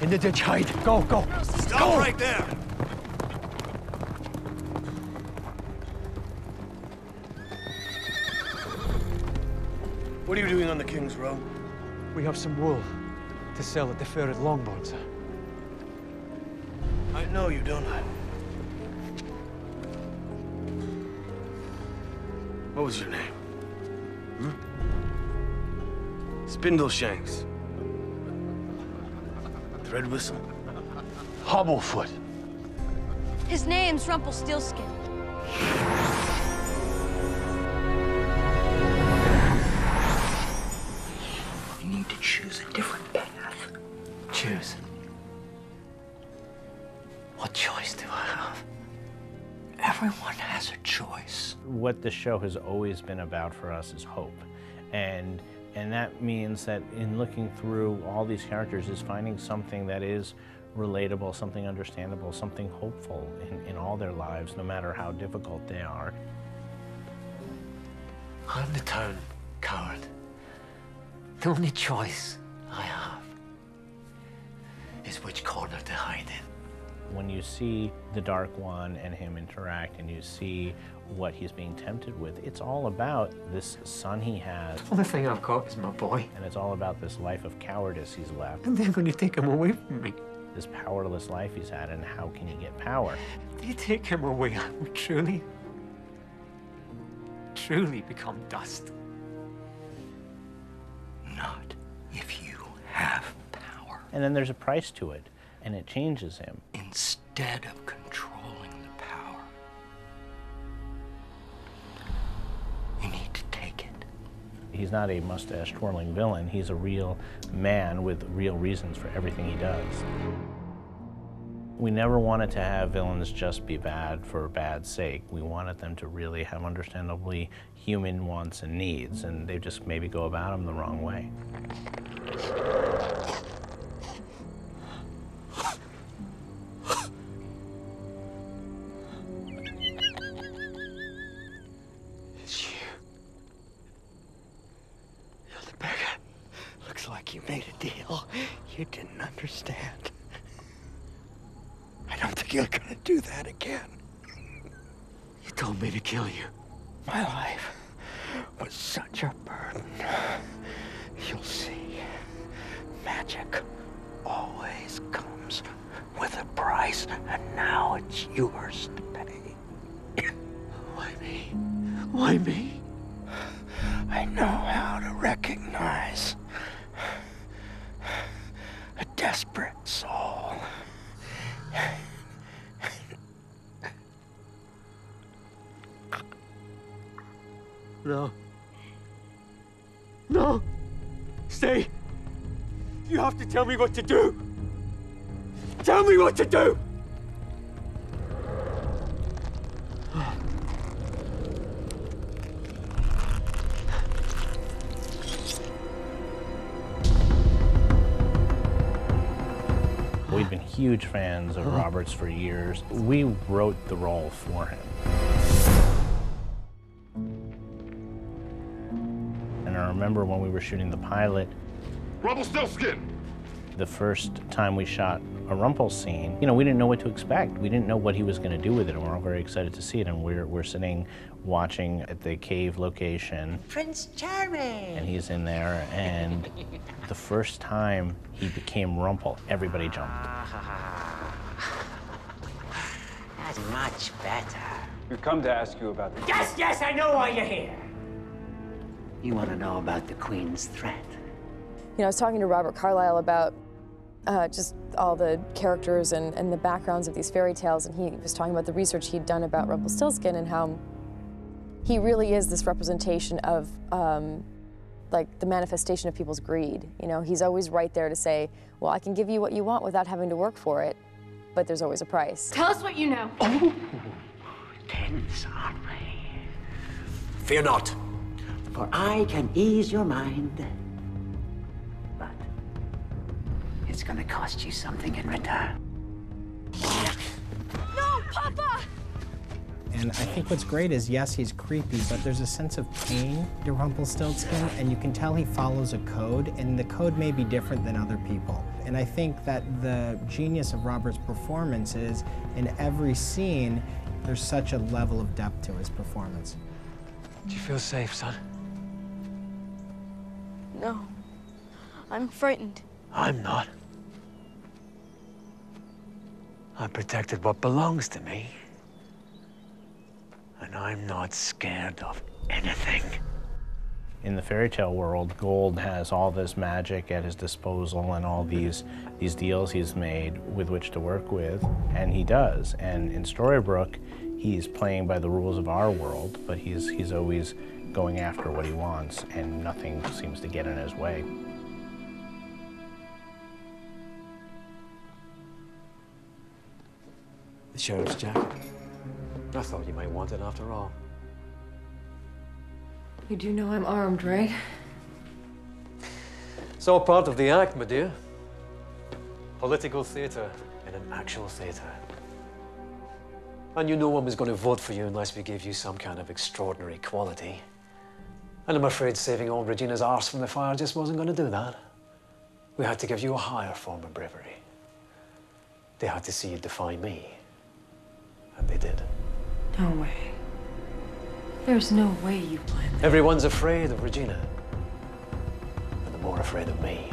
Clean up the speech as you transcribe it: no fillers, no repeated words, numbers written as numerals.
In the ditch, hide. Go, go. Stop right there. What are you doing on the King's Row? We have some wool to sell at the fair at Longbourn, sir. I know you, don't I? What was your name? Spindleshanks. Threadwhistle? Hobblefoot. His name's Rumplestiltskin. You need to choose a different path. Choose. What choice do I have? Everyone has a choice. What the show has always been about for us is hope. And that means that in looking through all these characters is finding something that is relatable, something understandable, something hopeful in all their lives, no matter how difficult they are. I'm the town coward. The only choice I have is which corner to hide in. When you see the Dark One and him interact and you see what he's being tempted with, it's all about this son he has. The only thing I've got is my boy. And it's all about this life of cowardice he's left. And they're going to take him away from me. This powerless life he's had, and how can he get power? If you take him away, I would truly become dust. Not if you have power. And then there's a price to it, and it changes him. Instead of controlling the power, you need to take it. He's not a mustache-twirling villain. He's a real man with real reasons for everything he does. We never wanted to have villains just be bad for bad's sake. We wanted them to really have understandably human wants and needs, and they just maybe go about them the wrong way. It's you. You're the beggar. Looks like you made a deal you didn't understand. I don't think you're gonna do that again. You told me to kill you. My life was such a burden. You'll see. Magic always comes with a price, and now it's yours to pay. Why me? Why me? I know how to recognize a desperate soul. No. No! Stay! You have to tell me what to do! Tell me what to do! We've been huge fans of Robert's for years. We wrote the role for him. And I remember when we were shooting the pilot, Rumplestiltskin! the first time we shot a Rumple scene, you know, we didn't know what to expect. We didn't know what he was going to do with it, and we're all very excited to see it. And we're sitting watching at the cave location. Prince Charming! And he's in there, and the first time he became Rumple, everybody jumped. That's much better. We've come to ask you about the... Yes, I know why you're here. You want to know about the Queen's threat? You know, I was talking to Robert Carlyle about just all the characters and the backgrounds of these fairy tales, and he was talking about the research he'd done about Rumplestiltskin and how he really is this representation of like the manifestation of people's greed. You know, he's always right there to say, well, I can give you what you want without having to work for it, but there's always a price. Tell us what you know. Oh, tense, aren't we? Fear not. For I can ease your mind. But it's gonna cost you something in return. No, Papa! And I think what's great is, yes, he's creepy, but there's a sense of pain to Rumplestiltskin, and you can tell he follows a code, and the code may be different than other people. And I think that the genius of Robert's performance is in every scene, there's such a level of depth to his performance. Do you feel safe, son? No. I'm frightened. I'm not. I protected what belongs to me. And I'm not scared of anything. In the fairy tale world, Gold has all this magic at his disposal and all these deals he's made with which to work with, and he does. And in Storybrooke, he's playing by the rules of our world, but he's always going after what he wants, and nothing seems to get in his way. The sheriff's jacket. I thought you might want it after all. You do know I'm armed, right? It's all part of the act, my dear. Political theater in an actual theater. And you no one was going to vote for you unless we gave you some kind of extraordinary quality. And I'm afraid saving old Regina's arse from the fire just wasn't going to do that. We had to give you a higher form of bravery. They had to see you defy me. And they did. No way. There's no way you planned that. Everyone's afraid of Regina. And they're more afraid of me.